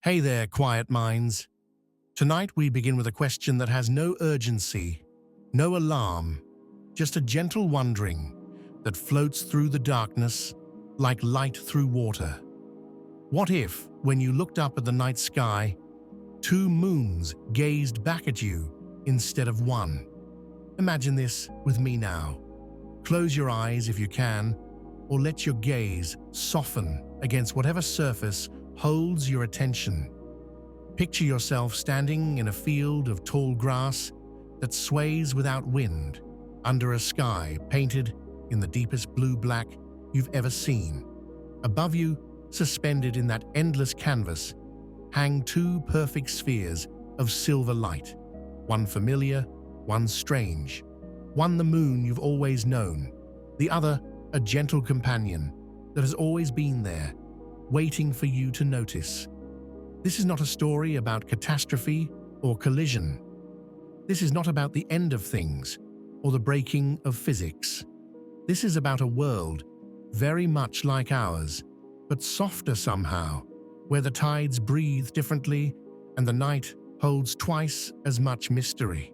Hey there, quiet minds. Tonight we begin with a question that has no urgency, no alarm, just a gentle wondering that floats through the darkness like light through water. What if, when you looked up at the night sky, two moons gazed back at you instead of one? Imagine this with me now. Close your eyes if you can, or let your gaze soften against whatever surface holds your attention. Picture yourself standing in a field of tall grass that sways without wind, under a sky painted in the deepest blue-black you've ever seen. Above you, suspended in that endless canvas, hang two perfect spheres of silver light, one familiar, one strange, one the moon you've always known, the other a gentle companion that has always been there, waiting for you to notice. This is not a story about catastrophe or collision. This is not about the end of things or the breaking of physics. This is about a world very much like ours, but softer somehow, where the tides breathe differently and the night holds twice as much mystery.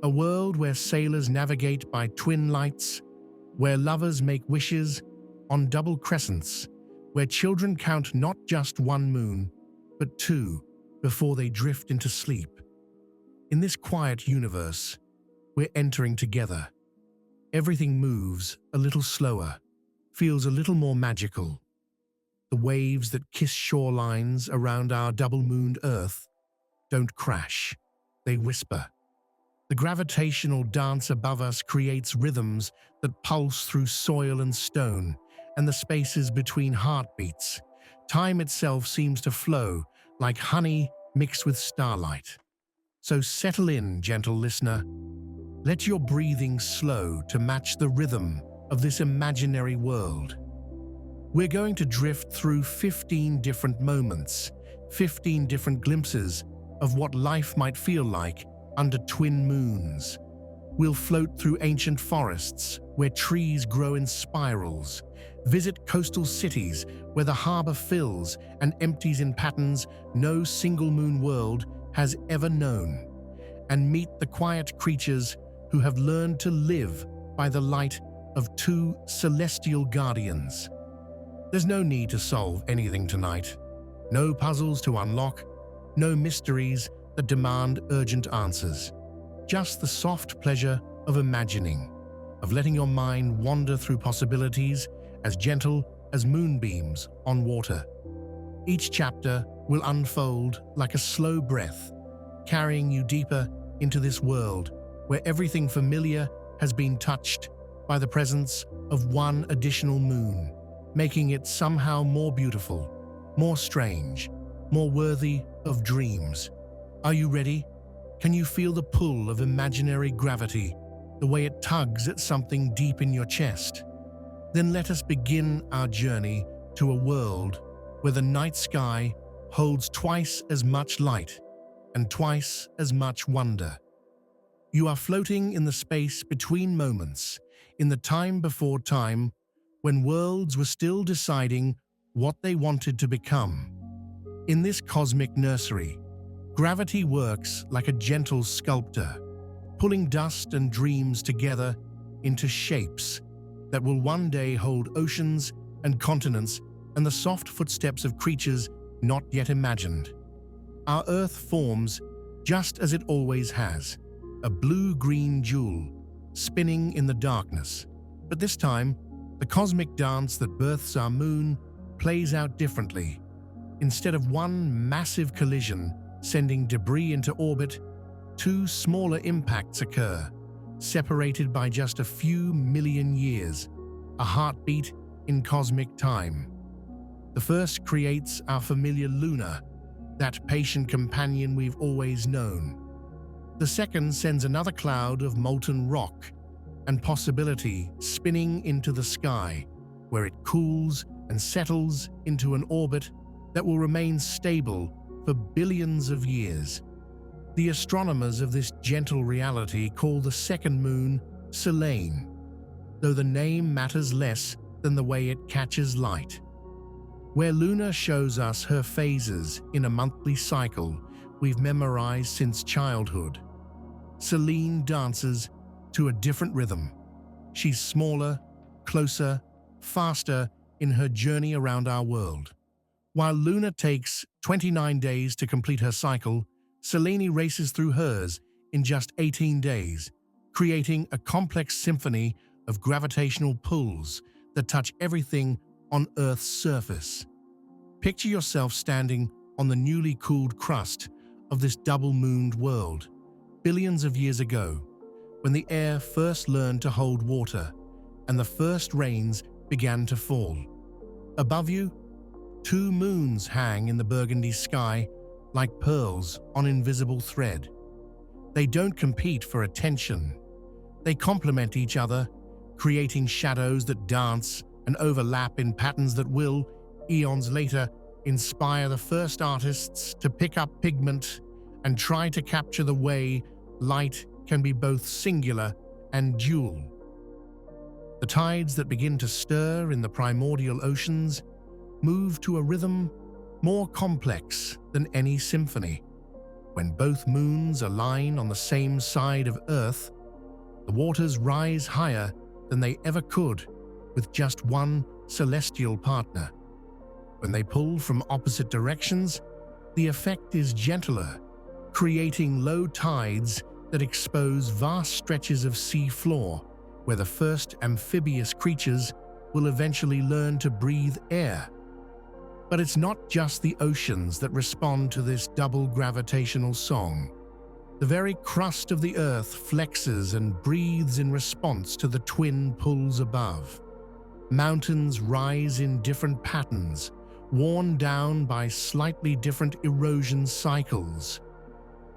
A world where sailors navigate by twin lights, where lovers make wishes on double crescents, where children count not just one moon, but two before they drift into sleep. In this quiet universe, we're entering together. Everything moves a little slower, feels a little more magical. The waves that kiss shorelines around our double-mooned Earth don't crash, they whisper. The gravitational dance above us creates rhythms that pulse through soil and stone, and the spaces between heartbeats. Time itself seems to flow like honey mixed with starlight. So settle in, gentle listener. Let your breathing slow to match the rhythm of this imaginary world. We're going to drift through 15 different moments, 15 different glimpses of what life might feel like under twin moons. We'll float through ancient forests where trees grow in spirals, visit coastal cities where the harbor fills and empties in patterns no single moon world has ever known, and meet the quiet creatures who have learned to live by the light of two celestial guardians. There's no need to solve anything tonight. No puzzles to unlock, no mysteries that demand urgent answers. Just the soft pleasure of imagining, of letting your mind wander through possibilities as gentle as moonbeams on water. Each chapter will unfold like a slow breath, carrying you deeper into this world where everything familiar has been touched by the presence of one additional moon, making it somehow more beautiful, more strange, more worthy of dreams. Are you ready? Can you feel the pull of imaginary gravity, the way it tugs at something deep in your chest? Then let us begin our journey to a world where the night sky holds twice as much light and twice as much wonder. You are floating in the space between moments, in the time before time, when worlds were still deciding what they wanted to become. In this cosmic nursery, gravity works like a gentle sculptor, pulling dust and dreams together into shapes that will one day hold oceans and continents and the soft footsteps of creatures not yet imagined. Our Earth forms just as it always has, a blue-green jewel spinning in the darkness. But this time, the cosmic dance that births our moon plays out differently. Instead of one massive collision sending debris into orbit, two smaller impacts occur, separated by just a few million years, a heartbeat in cosmic time. The first creates our familiar Luna, that patient companion we've always known. The second sends another cloud of molten rock and possibility spinning into the sky, where it cools and settles into an orbit that will remain stable for billions of years. The astronomers of this gentle reality call the second moon Selene, though the name matters less than the way it catches light. where Luna shows us her phases in a monthly cycle we've memorized since childhood. Selene dances to a different rhythm. She's smaller, closer, faster in her journey around our world. While Luna takes 29 days to complete her cycle, Selene races through hers in just 18 days, creating a complex symphony of gravitational pulls that touch everything on Earth's surface. Picture yourself standing on the newly cooled crust of this double-mooned world, billions of years ago, when the air first learned to hold water and the first rains began to fall. Above you, two moons hang in the burgundy sky like pearls on invisible thread. They don't compete for attention. They complement each other, creating shadows that dance and overlap in patterns that will, eons later, inspire the first artists to pick up pigment and try to capture the way light can be both singular and dual. The tides that begin to stir in the primordial oceans move to a rhythm more complex than any symphony. When both moons align on the same side of Earth, the waters rise higher than they ever could with just one celestial partner. When they pull from opposite directions, the effect is gentler, creating low tides that expose vast stretches of sea floor, where the first amphibious creatures will eventually learn to breathe air. But it's not just the oceans that respond to this double gravitational song. The very crust of the Earth flexes and breathes in response to the twin pulls above. Mountains rise in different patterns, worn down by slightly different erosion cycles.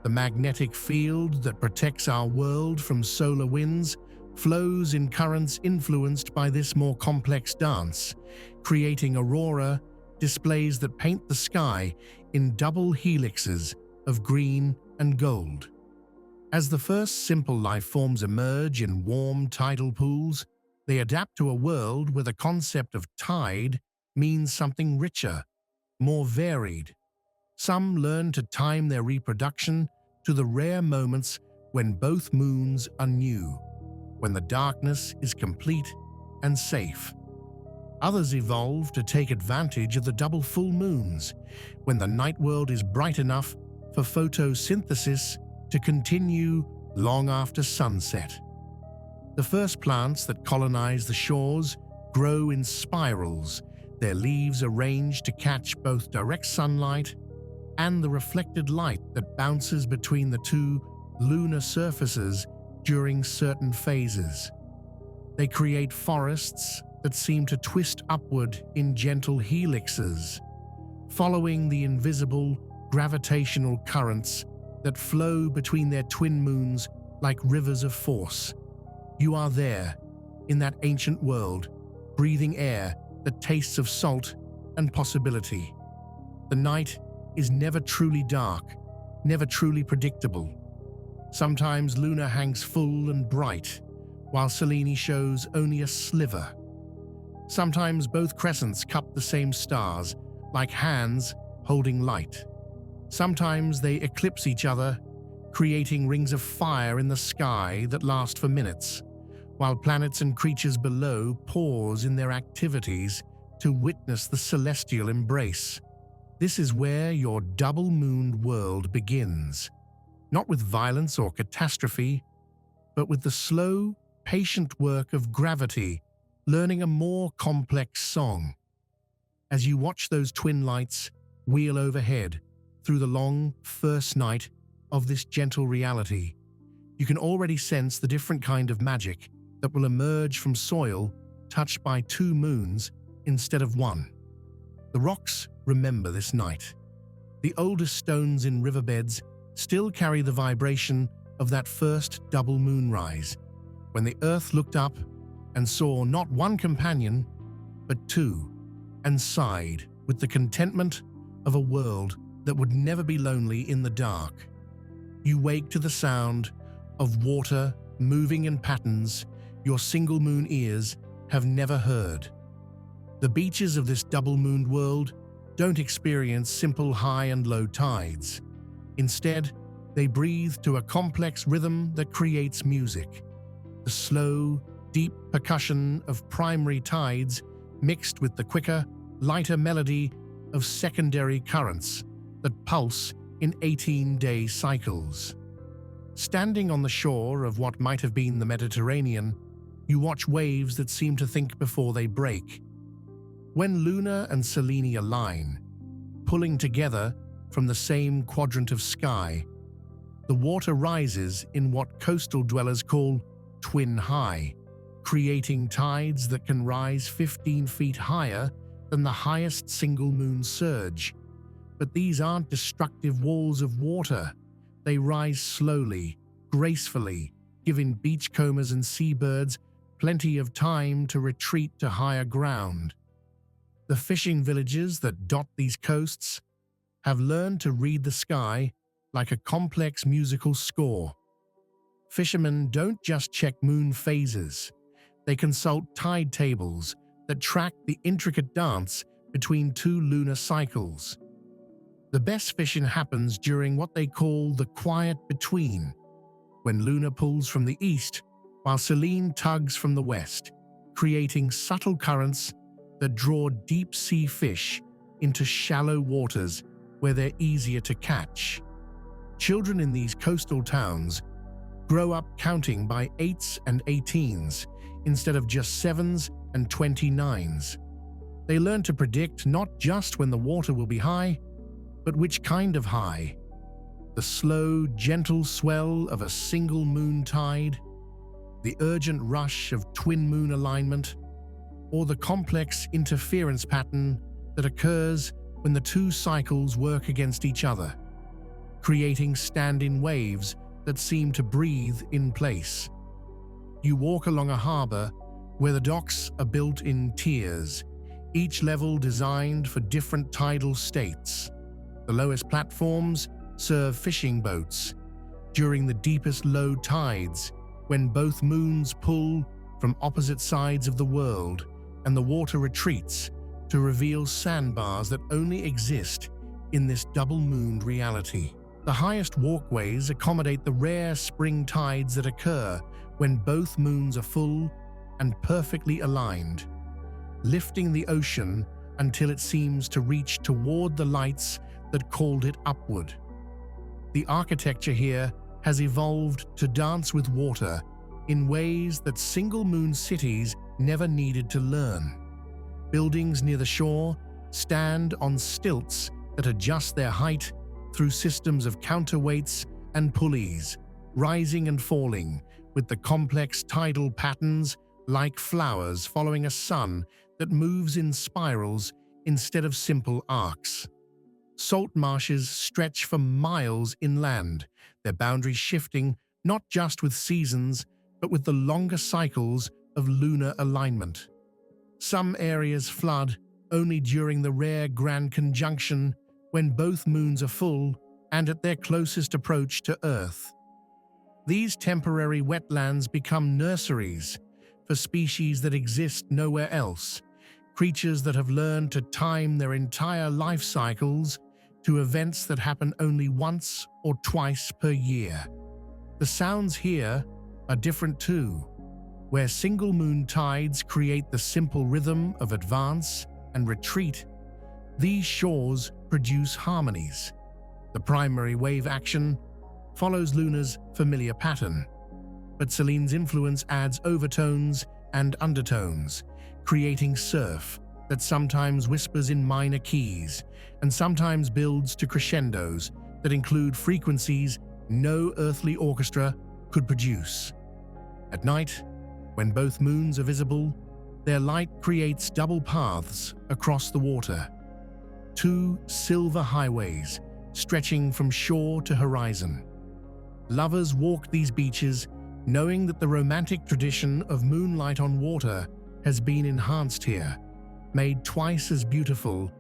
The magnetic field that protects our world from solar winds flows in currents influenced by this more complex dance, creating aurora displays that paint the sky in double helixes of green and gold. As the first simple life forms emerge in warm tidal pools, they adapt to a world where the concept of tide means something richer, more varied. Some learn to time their reproduction to the rare moments when both moons are new, when the darkness is complete and safe. Others evolve to take advantage of the double full moons, when the night world is bright enough for photosynthesis to continue long after sunset. The first plants that colonize the shores grow in spirals, their leaves arranged to catch both direct sunlight and the reflected light that bounces between the two lunar surfaces during certain phases. They create forests that seem to twist upward in gentle helixes, following the invisible gravitational currents that flow between their twin moons like rivers of force. You are there, in that ancient world, breathing air that tastes of salt and possibility. The night is never truly dark, never truly predictable. Sometimes Luna hangs full and bright, while Selene shows only a sliver. Sometimes both crescents cup the same stars, like hands holding light. Sometimes they eclipse each other, creating rings of fire in the sky that last for minutes, while planets and creatures below pause in their activities to witness the celestial embrace. This is where your double-mooned world begins, not with violence or catastrophe, but with the slow, patient work of gravity learning a more complex song. As you watch those twin lights wheel overhead through the long first night of this gentle reality, you can already sense the different kind of magic that will emerge from soil touched by two moons instead of one. The rocks remember this night. The oldest stones in riverbeds still carry the vibration of that first double moonrise, when the earth looked up and saw not one companion, but two, and sighed with the contentment of a world that would never be lonely in the dark. You wake to the sound of water moving in patterns your single moon ears have never heard. The beaches of this double-mooned world don't experience simple high and low tides. Instead, they breathe to a complex rhythm that creates music. The slow, deep percussion of primary tides mixed with the quicker, lighter melody of secondary currents that pulse in 18-day cycles. Standing on the shore of what might have been the Mediterranean, you watch waves that seem to think before they break. When Luna and Selene align, pulling together from the same quadrant of sky, the water rises in what coastal dwellers call twin high, creating tides that can rise 15 feet higher than the highest single moon surge. But these aren't destructive walls of water. They rise slowly, gracefully, giving beachcombers and seabirds plenty of time to retreat to higher ground. The fishing villages that dot these coasts have learned to read the sky like a complex musical score. Fishermen don't just check moon phases. They consult tide tables that track the intricate dance between two lunar cycles. The best fishing happens during what they call the quiet between, when Luna pulls from the east while Selene tugs from the west, creating subtle currents that draw deep-sea fish into shallow waters where they're easier to catch. Children in these coastal towns grow up counting by 8s and 18s instead of just 7s and 29s. They learn to predict not just when the water will be high, but which kind of high. The slow, gentle swell of a single moon tide, the urgent rush of twin moon alignment, or the complex interference pattern that occurs when the two cycles work against each other, creating stand-in waves that seem to breathe in place. You walk along a harbor where the docks are built in tiers, each level designed for different tidal states. The lowest platforms serve fishing boats during the deepest low tides, when both moons pull from opposite sides of the world and the water retreats to reveal sandbars that only exist in this double-mooned reality. The highest walkways accommodate the rare spring tides that occur when both moons are full and perfectly aligned, lifting the ocean until it seems to reach toward the lights that called it upward. The architecture here has evolved to dance with water in ways that single-moon cities never needed to learn. Buildings near the shore stand on stilts that adjust their height through systems of counterweights and pulleys, rising and falling with the complex tidal patterns like flowers following a sun that moves in spirals instead of simple arcs. Salt marshes stretch for miles inland, their boundaries shifting not just with seasons, but with the longer cycles of lunar alignment. Some areas flood only during the rare grand conjunction when both moons are full and at their closest approach to Earth. These temporary wetlands become nurseries for species that exist nowhere else, creatures that have learned to time their entire life cycles to events that happen only once or twice per year. The sounds here are different too, where single moon tides create the simple rhythm of advance and retreat. These shores produce harmonies. The primary wave action follows Luna's familiar pattern, but Selene's influence adds overtones and undertones, creating surf that sometimes whispers in minor keys and sometimes builds to crescendos that include frequencies no earthly orchestra could produce. At night, when both moons are visible, their light creates double paths across the water, two silver highways stretching from shore to horizon. Lovers walk these beaches knowing that the romantic tradition of moonlight on water has been enhanced here, made twice as beautiful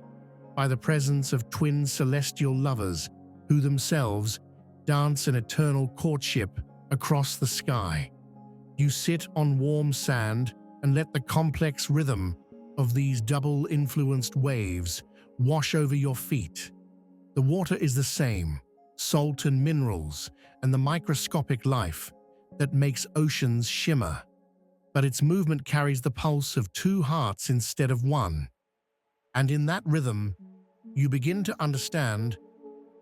by the presence of twin celestial lovers who themselves dance an eternal courtship across the sky. You sit on warm sand and let the complex rhythm of these double-influenced waves wash over your feet. The water is the same, salt and minerals, and the microscopic life that makes oceans shimmer. But its movement carries the pulse of two hearts instead of one. And in that rhythm, you begin to understand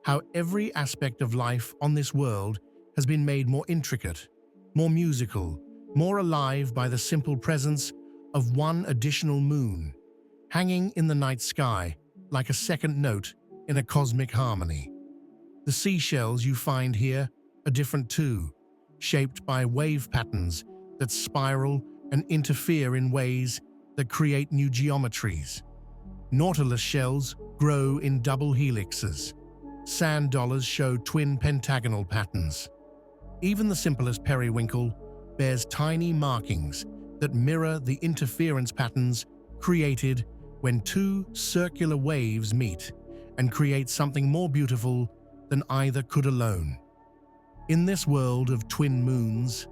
how every aspect of life on this world has been made more intricate, more musical, more alive by the simple presence of one additional moon, hanging in the night sky like a second note in a cosmic harmony. The seashells you find here are different too, shaped by wave patterns that spiral and interfere in ways that create new geometries. Nautilus shells grow in double helixes. Sand dollars show twin pentagonal patterns. Even the simplest periwinkle bears tiny markings that mirror the interference patterns created when two circular waves meet and create something more beautiful than either could alone. In this world of twin moons,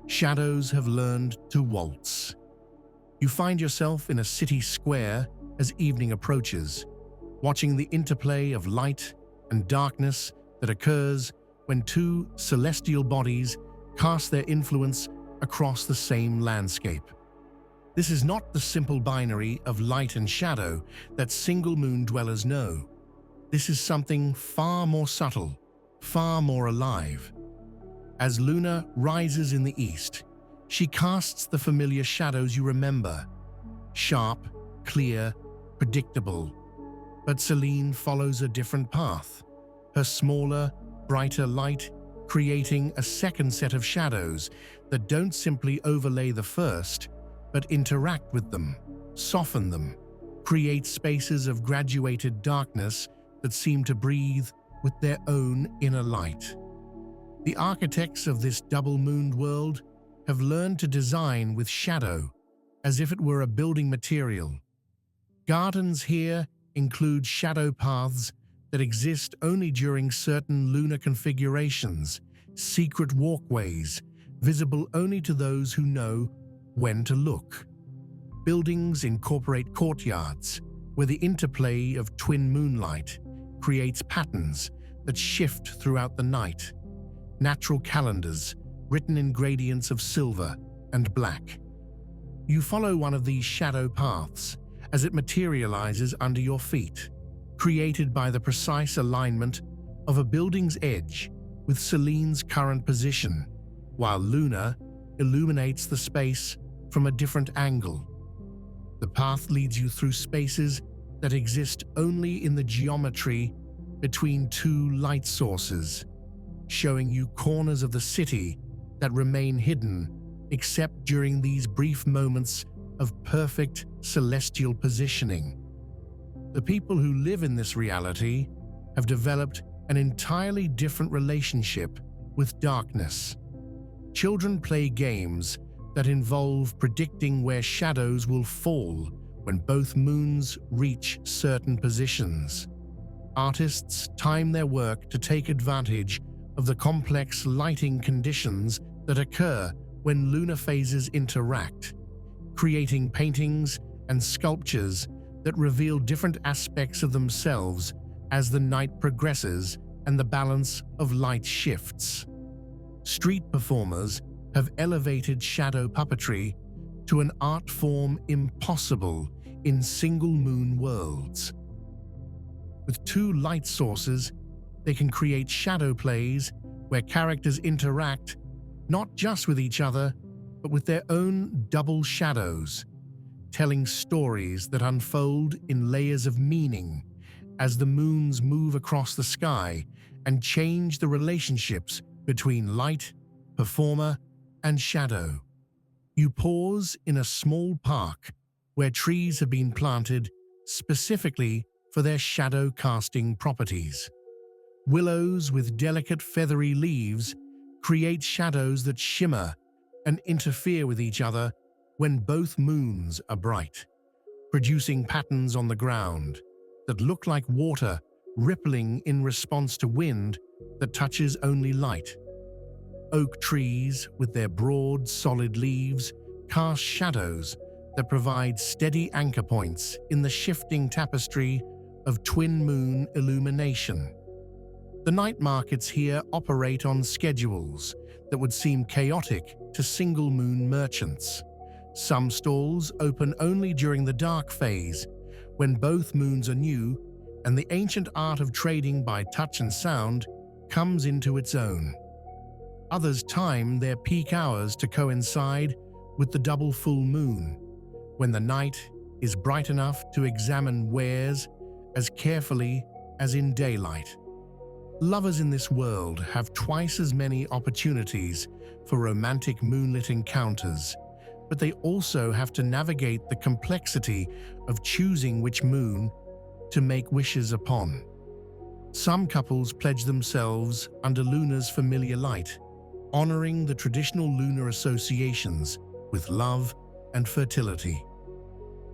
shadows have learned to waltz. You find yourself in a city square as evening approaches, watching the interplay of light and darkness that occurs when two celestial bodies cast their influence across the same landscape. This is not the simple binary of light and shadow that single moon dwellers know. This is something far more subtle, far more alive. As Luna rises in the east, she casts the familiar shadows you remember. Sharp, clear, predictable. But Selene follows a different path. Her smaller, brighter light creating a second set of shadows that don't simply overlay the first, but interact with them, soften them, create spaces of graduated darkness that seem to breathe with their own inner light. The architects of this double-mooned world have learned to design with shadow as if it were a building material. Gardens here include shadow paths that exist only during certain lunar configurations, secret walkways visible only to those who know when to look. Buildings incorporate courtyards where the interplay of twin moonlight creates patterns that shift throughout the night. Natural calendars written in gradients of silver and black. You follow one of these shadow paths as it materializes under your feet, created by the precise alignment of a building's edge with Selene's current position, while Luna illuminates the space from a different angle. The path leads you through spaces that exist only in the geometry between two light sources, showing you corners of the city that remain hidden except during these brief moments of perfect celestial positioning. The people who live in this reality have developed an entirely different relationship with darkness. Children play games that involve predicting where shadows will fall when both moons reach certain positions. Artists time their work to take advantage of the complex lighting conditions that occur when lunar phases interact, creating paintings and sculptures that reveal different aspects of themselves as the night progresses and the balance of light shifts. Street performers have elevated shadow puppetry to an art form impossible in single-moon worlds. With two light sources, they can create shadow plays where characters interact not just with each other, but with their own double shadows, telling stories that unfold in layers of meaning as the moons move across the sky and change the relationships between light, performer, and shadow. You pause in a small park where trees have been planted specifically for their shadow-casting properties. Willows with delicate feathery leaves create shadows that shimmer and interfere with each other when both moons are bright, producing patterns on the ground that look like water rippling in response to wind that touches only light. Oak trees, with their broad, solid leaves, cast shadows that provide steady anchor points in the shifting tapestry of twin moon illumination. The night markets here operate on schedules that would seem chaotic to single moon merchants. Some stalls open only during the dark phase, when both moons are new and the ancient art of trading by touch and sound comes into its own. Others time their peak hours to coincide with the double full moon, when the night is bright enough to examine wares as carefully as in daylight. Lovers in this world have twice as many opportunities for romantic moonlit encounters, but they also have to navigate the complexity of choosing which moon to make wishes upon. Some couples pledge themselves under Luna's familiar light, honoring the traditional lunar associations with love and fertility.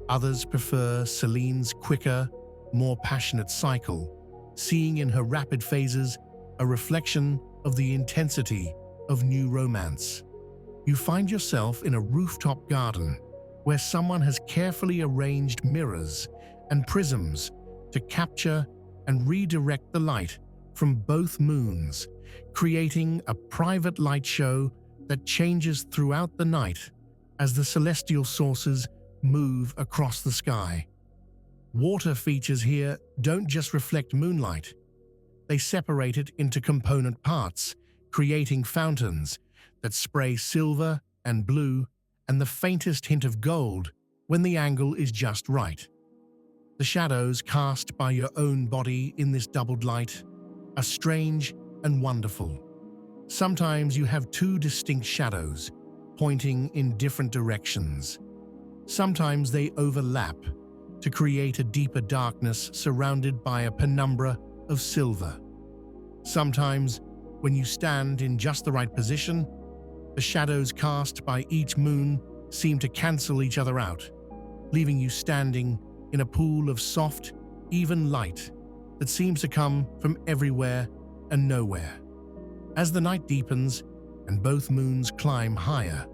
Others prefer Selene's quicker, more passionate cycle, seeing in her rapid phases a reflection of the intensity of new romance. You find yourself in a rooftop garden where someone has carefully arranged mirrors and prisms to capture and redirect the light from both moons, creating a private light show that changes throughout the night as the celestial sources move across the sky. Water features here don't just reflect moonlight. They separate it into component parts, creating fountains that spray silver and blue and the faintest hint of gold when the angle is just right. The shadows cast by your own body in this doubled light are strange and wonderful. Sometimes you have two distinct shadows pointing in different directions. Sometimes they overlap to create a deeper darkness surrounded by a penumbra of silver. Sometimes, when you stand in just the right position, the shadows cast by each moon seem to cancel each other out, leaving you standing in a pool of soft, even light that seems to come from everywhere and nowhere. As the night deepens and both moons climb higher,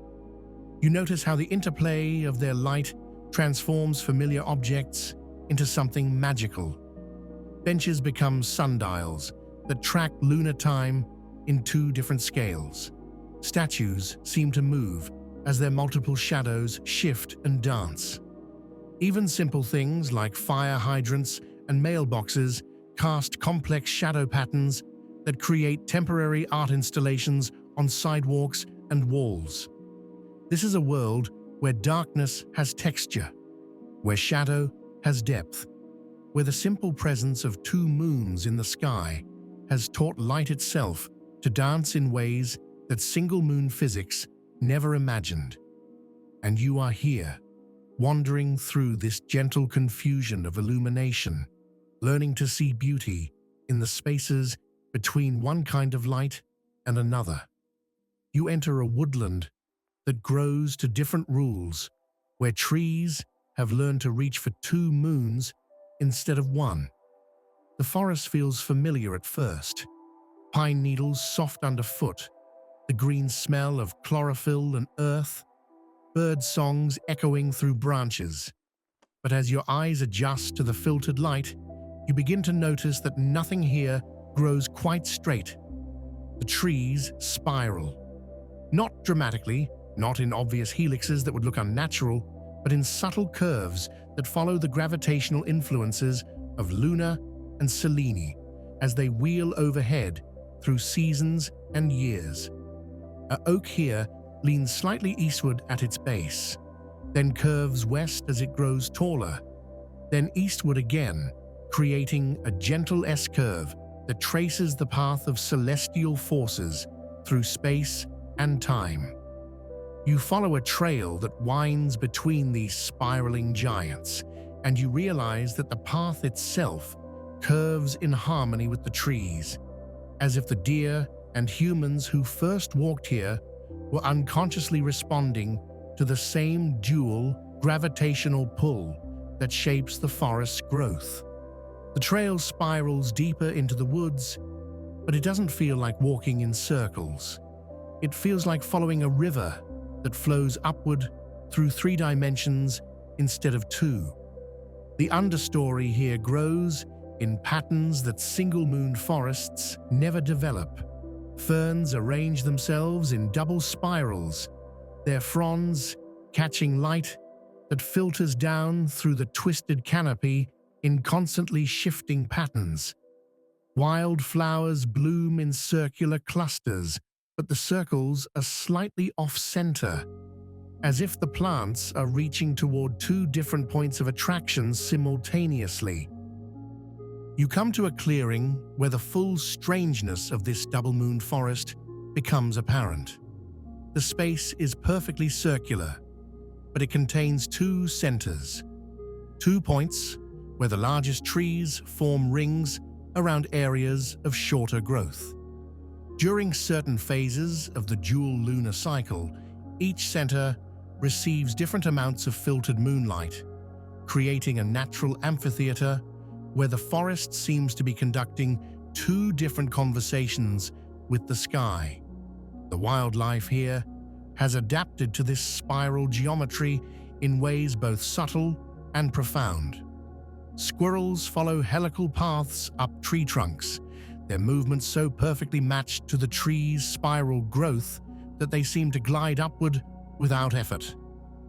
you notice how the interplay of their light transforms familiar objects into something magical. Benches become sundials that track lunar time in two different scales. Statues seem to move as their multiple shadows shift and dance. Even simple things like fire hydrants and mailboxes cast complex shadow patterns that create temporary art installations on sidewalks and walls. This is a world where darkness has texture, where shadow has depth, where the simple presence of two moons in the sky has taught light itself to dance in ways that single moon physics never imagined. And you are here, wandering through this gentle confusion of illumination, learning to see beauty in the spaces between one kind of light and another. You enter a woodland that grows to different rules, where trees have learned to reach for two moons instead of one. The forest feels familiar at first, pine needles soft underfoot, the green smell of chlorophyll and earth, bird songs echoing through branches. But as your eyes adjust to the filtered light, you begin to notice that nothing here grows quite straight. The trees spiral. Not dramatically, not in obvious helixes that would look unnatural, but in subtle curves that follow the gravitational influences of Luna and Selene as they wheel overhead through seasons and years. A oak here leans slightly eastward at its base, then curves west as it grows taller, then eastward again, creating a gentle S-curve that traces the path of celestial forces through space and time. You follow a trail that winds between these spiraling giants, and you realize that the path itself curves in harmony with the trees, as if the deer and humans who first walked here were unconsciously responding to the same dual gravitational pull that shapes the forest's growth. The trail spirals deeper into the woods, but it doesn't feel like walking in circles. It feels like following a river that flows upward through 3 dimensions instead of 2. The understory here grows in patterns that single-moon forests never develop. Ferns arrange themselves in double spirals, their fronds catching light that filters down through the twisted canopy in constantly shifting patterns. Wild flowers bloom in circular clusters, but the circles are slightly off-center, as if the plants are reaching toward 2 different points of attraction simultaneously. You come to a clearing where the full strangeness of this double-moon forest becomes apparent. The space is perfectly circular, but it contains 2 centers. 2 points where the largest trees form rings around areas of shorter growth. During certain phases of the dual lunar cycle, each center receives different amounts of filtered moonlight, creating a natural amphitheater where the forest seems to be conducting 2 different conversations with the sky. The wildlife here has adapted to this spiral geometry in ways both subtle and profound. Squirrels follow helical paths up tree trunks, their movements so perfectly matched to the tree's spiral growth that they seem to glide upward without effort.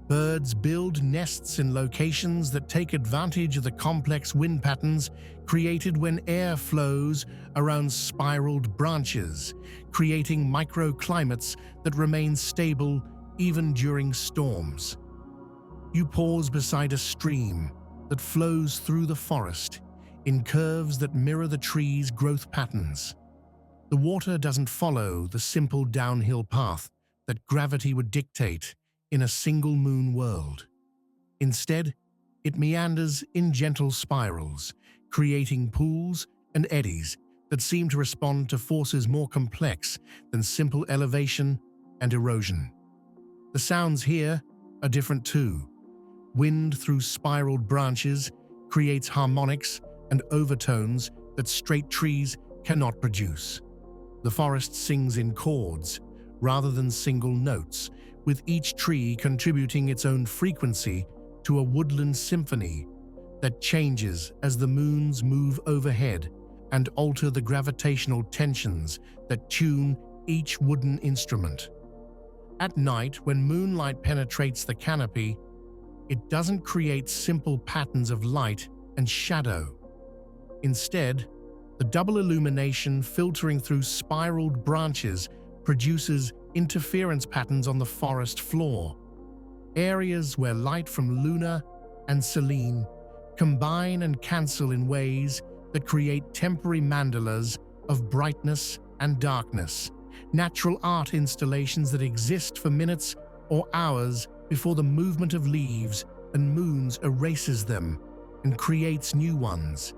Birds build nests in locations that take advantage of the complex wind patterns created when air flows around spiraled branches, creating microclimates that remain stable even during storms. You pause beside a stream that flows through the forest in curves that mirror the tree's growth patterns. The water doesn't follow the simple downhill path that gravity would dictate in a single moon world. Instead, it meanders in gentle spirals, creating pools and eddies that seem to respond to forces more complex than simple elevation and erosion. The sounds here are different too. Wind through spiraled branches creates harmonics and overtones that straight trees cannot produce. The forest sings in chords rather than single notes, with each tree contributing its own frequency to a woodland symphony that changes as the moons move overhead and alter the gravitational tensions that tune each wooden instrument. At night, when moonlight penetrates the canopy, it doesn't create simple patterns of light and shadow. Instead, the double illumination filtering through spiraled branches produces interference patterns on the forest floor, areas where light from Luna and Selene combine and cancel in ways that create temporary mandalas of brightness and darkness, natural art installations that exist for minutes or hours before the movement of leaves and moons erases them and creates new ones.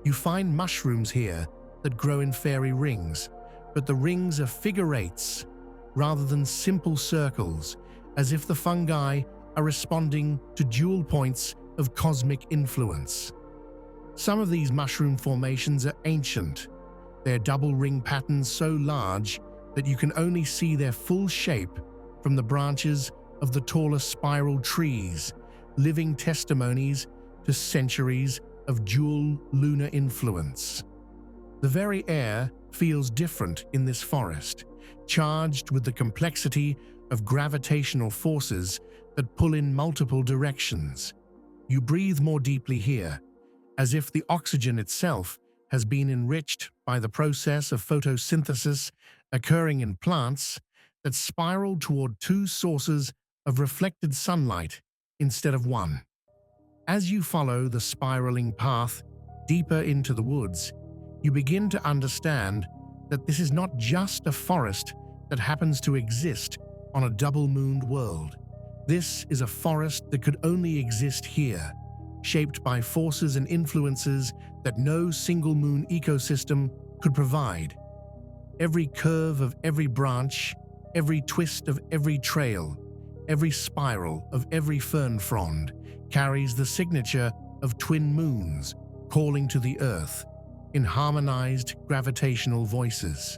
You find mushrooms here that grow in fairy rings, but the rings are figure eights rather than simple circles, as if the fungi are responding to dual points of cosmic influence. Some of these mushroom formations are ancient, their double ring patterns so large that you can only see their full shape from the branches of the taller spiral trees, living testimonies to centuries of dual lunar influence. The very air feels different in this forest, charged with the complexity of gravitational forces that pull in multiple directions. You breathe more deeply here, as if the oxygen itself has been enriched by the process of photosynthesis occurring in plants that spiral toward 2 sources of reflected sunlight instead of 1. As you follow the spiraling path deeper into the woods, you begin to understand that this is not just a forest that happens to exist on a double-mooned world. This is a forest that could only exist here, shaped by forces and influences that no single-moon ecosystem could provide. Every curve of every branch, every twist of every trail, every spiral of every fern frond carries the signature of twin moons calling to the earth in harmonized gravitational voices.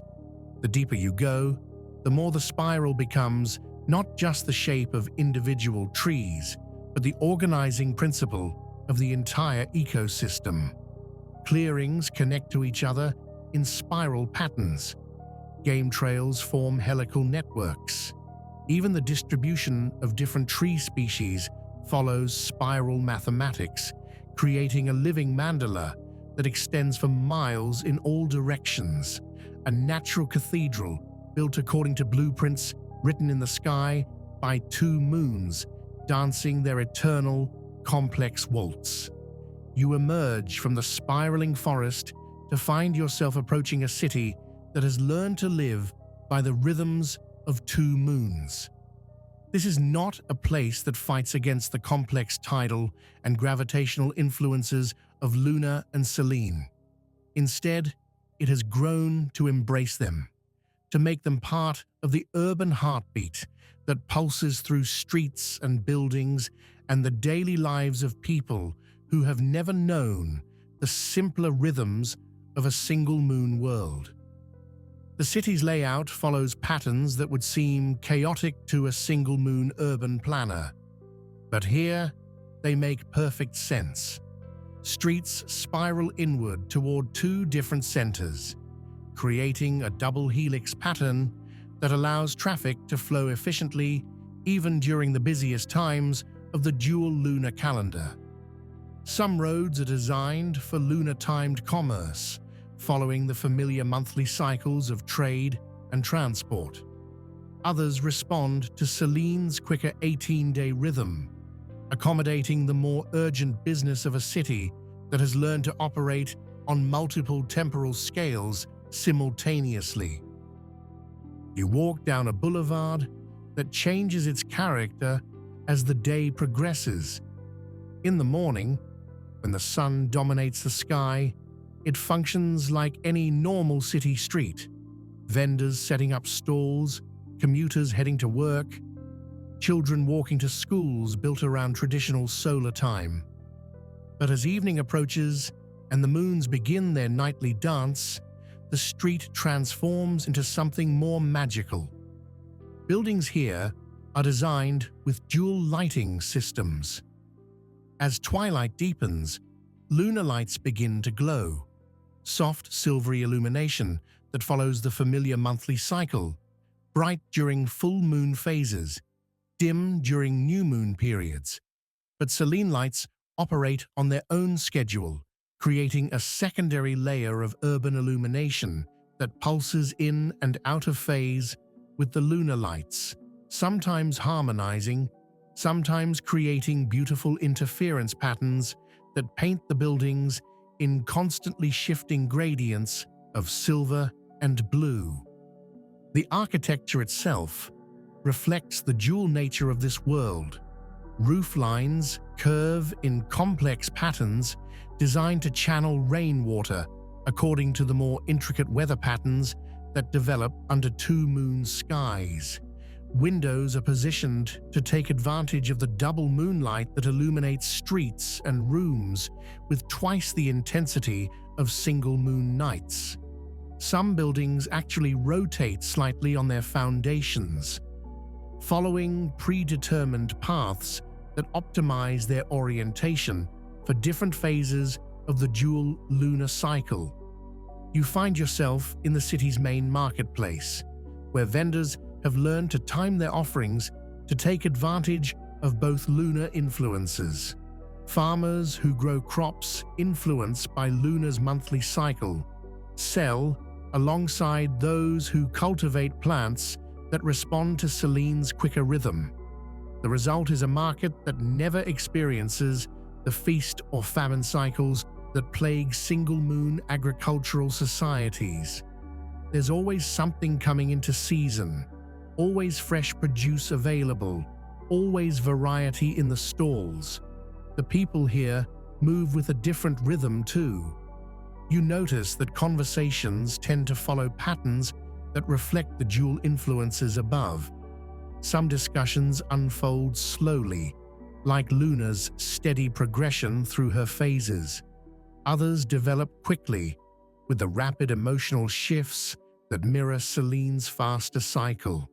The deeper you go, the more the spiral becomes not just the shape of individual trees, but the organizing principle of the entire ecosystem. Clearings connect to each other in spiral patterns. Game trails form helical networks. Even the distribution of different tree species follows spiral mathematics, creating a living mandala that extends for miles in all directions, a natural cathedral built according to blueprints written in the sky by two moons dancing their eternal, complex waltz. You emerge from the spiraling forest to find yourself approaching a city that has learned to live by the rhythms of two moons. This is not a place that fights against the complex tidal and gravitational influences of Luna and Selene. Instead, it has grown to embrace them, to make them part of the urban heartbeat that pulses through streets and buildings and the daily lives of people who have never known the simpler rhythms of a single-moon world. The city's layout follows patterns that would seem chaotic to a single-moon urban planner. But here, they make perfect sense. Streets spiral inward toward two different centers, creating a double helix pattern that allows traffic to flow efficiently even during the busiest times of the dual lunar calendar. Some roads are designed for lunar-timed commerce, following the familiar monthly cycles of trade and transport. Others respond to Selene's quicker 18-day rhythm, accommodating the more urgent business of a city that has learned to operate on multiple temporal scales simultaneously. You walk down a boulevard that changes its character as the day progresses. In the morning, when the sun dominates the sky, it functions like any normal city street. Vendors setting up stalls, commuters heading to work, children walking to schools built around traditional solar time. But as evening approaches and the moons begin their nightly dance, the street transforms into something more magical. Buildings here are designed with dual lighting systems. As twilight deepens, lunar lights begin to glow. Soft, silvery illumination that follows the familiar monthly cycle, bright during full moon phases, dim during new moon periods. But Selene lights operate on their own schedule, creating a secondary layer of urban illumination that pulses in and out of phase with the lunar lights, sometimes harmonizing, sometimes creating beautiful interference patterns that paint the buildings in constantly shifting gradients of silver and blue. The architecture itself reflects the dual nature of this world. Roof lines curve in complex patterns designed to channel rainwater according to the more intricate weather patterns that develop under two-moon skies. Windows are positioned to take advantage of the double moonlight that illuminates streets and rooms with twice the intensity of single-moon nights. Some buildings actually rotate slightly on their foundations, following predetermined paths that optimize their orientation for different phases of the dual lunar cycle. You find yourself in the city's main marketplace, where vendors have learned to time their offerings to take advantage of both lunar influences. Farmers who grow crops influenced by Luna's monthly cycle sell alongside those who cultivate plants that respond to Selene's quicker rhythm. The result is a market that never experiences the feast or famine cycles that plague single-moon agricultural societies. There's always something coming into season, always fresh produce available, always variety in the stalls. The people here move with a different rhythm too. You notice that conversations tend to follow patterns that reflect the dual influences above. Some discussions unfold slowly, like Luna's steady progression through her phases. Others develop quickly, with the rapid emotional shifts that mirror Selene's faster cycle.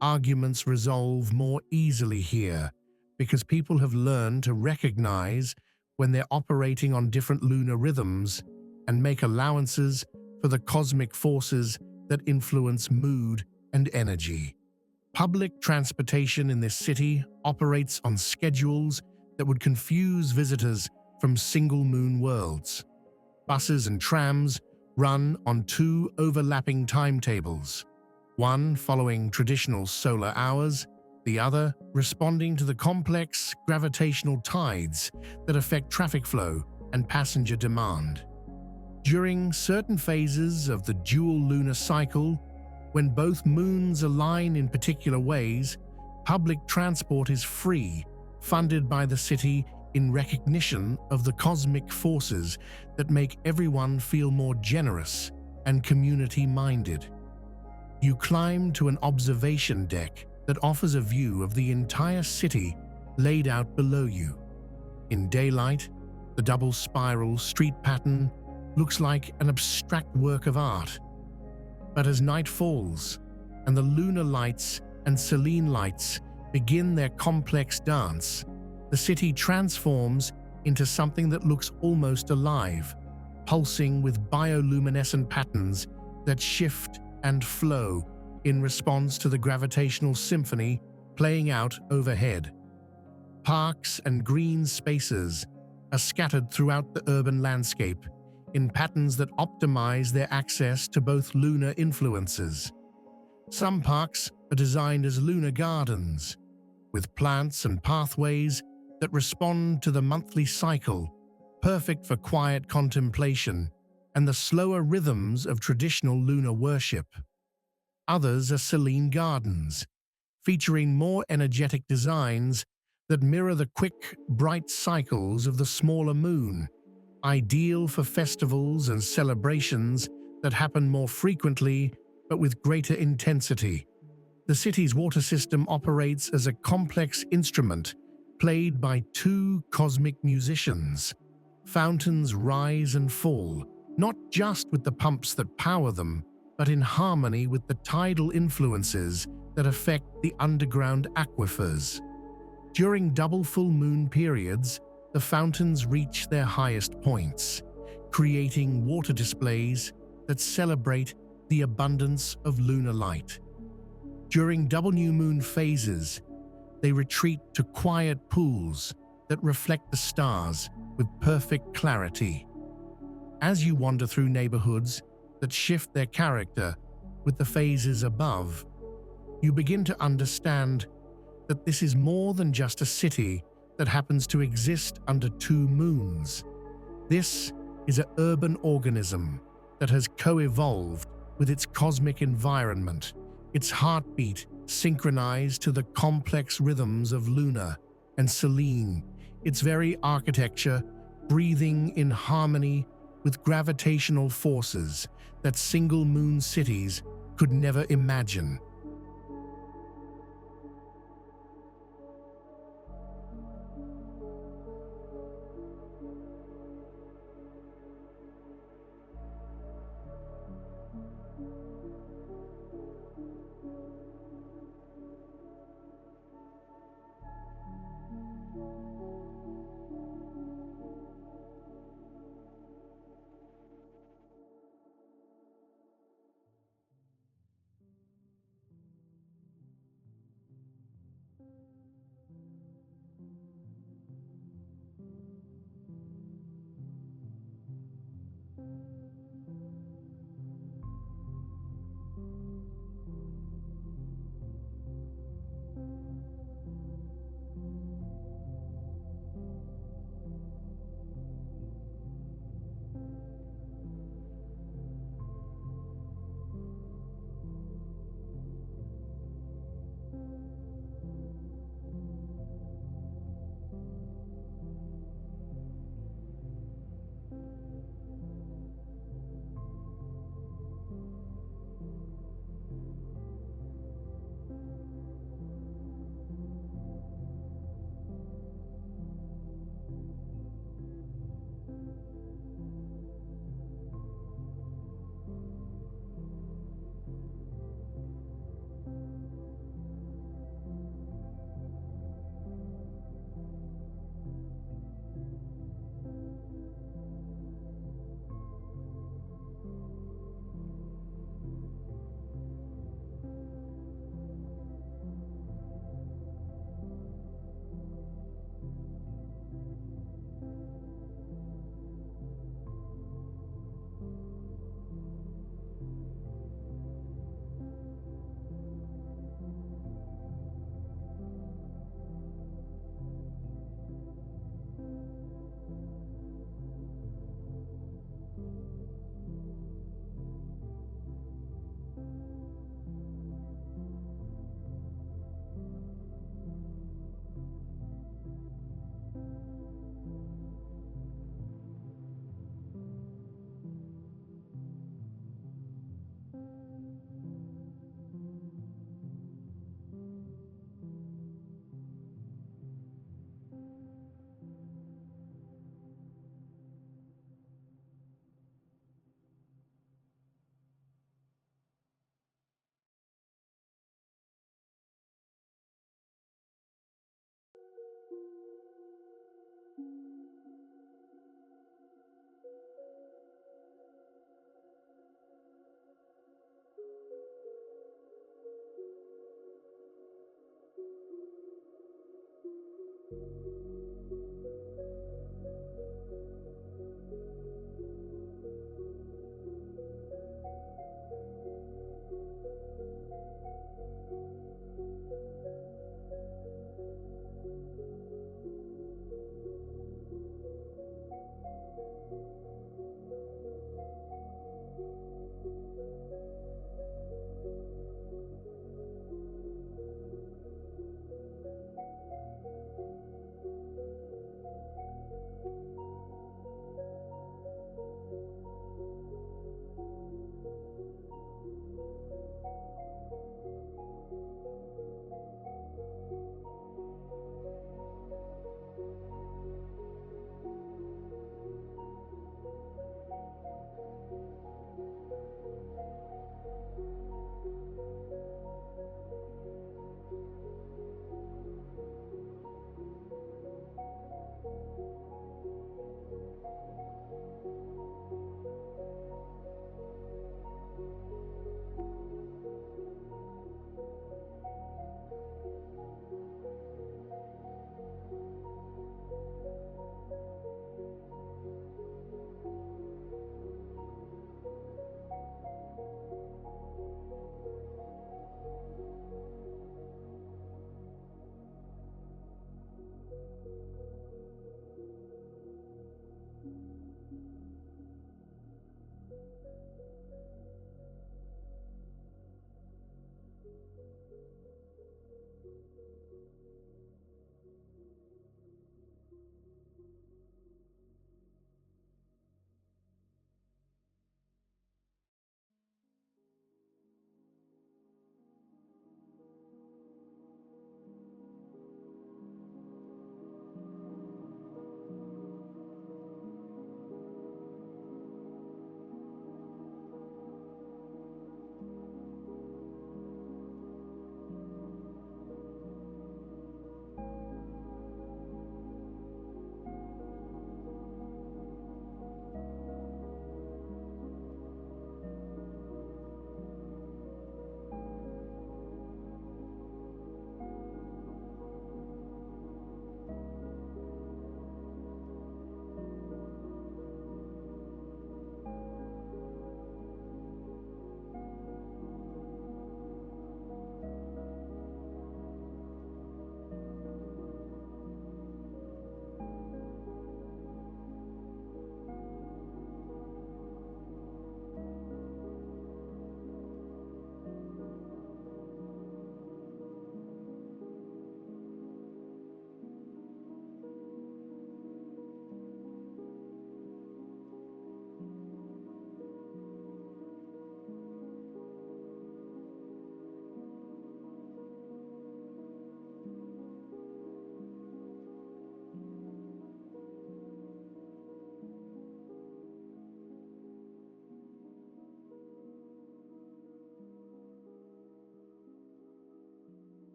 Arguments resolve more easily here because people have learned to recognize when they're operating on different lunar rhythms and make allowances for the cosmic forces that influence mood and energy. Public transportation in this city operates on schedules that would confuse visitors from single moon worlds. Buses and trams run on two overlapping timetables, one following traditional solar hours, the other responding to the complex gravitational tides that affect traffic flow and passenger demand. During certain phases of the dual lunar cycle, when both moons align in particular ways, public transport is free, funded by the city in recognition of the cosmic forces that make everyone feel more generous and community-minded. You climb to an observation deck that offers a view of the entire city laid out below you. In daylight, the double spiral street pattern looks like an abstract work of art. But as night falls and the lunar lights and Selene lights begin their complex dance, the city transforms into something that looks almost alive, pulsing with bioluminescent patterns that shift and flow in response to the gravitational symphony playing out overhead. Parks and green spaces are scattered throughout the urban landscape in patterns that optimize their access to both lunar influences. Some parks are designed as lunar gardens, with plants and pathways that respond to the monthly cycle, perfect for quiet contemplation and the slower rhythms of traditional lunar worship. Others are Selene gardens, featuring more energetic designs that mirror the quick, bright cycles of the smaller moon, ideal for festivals and celebrations that happen more frequently but with greater intensity. The city's water system operates as a complex instrument played by two cosmic musicians. Fountains rise and fall, not just with the pumps that power them, but in harmony with the tidal influences that affect the underground aquifers. During double full moon periods, the fountains reach their highest points, creating water displays that celebrate the abundance of lunar light. During double new moon phases, they retreat to quiet pools that reflect the stars with perfect clarity. As you wander through neighborhoods that shift their character with the phases above, you begin to understand that this is more than just a city that happens to exist under two moons. This is an urban organism that has co-evolved with its cosmic environment, its heartbeat synchronized to the complex rhythms of lunar and Selene, its very architecture breathing in harmony with gravitational forces that single moon cities could never imagine.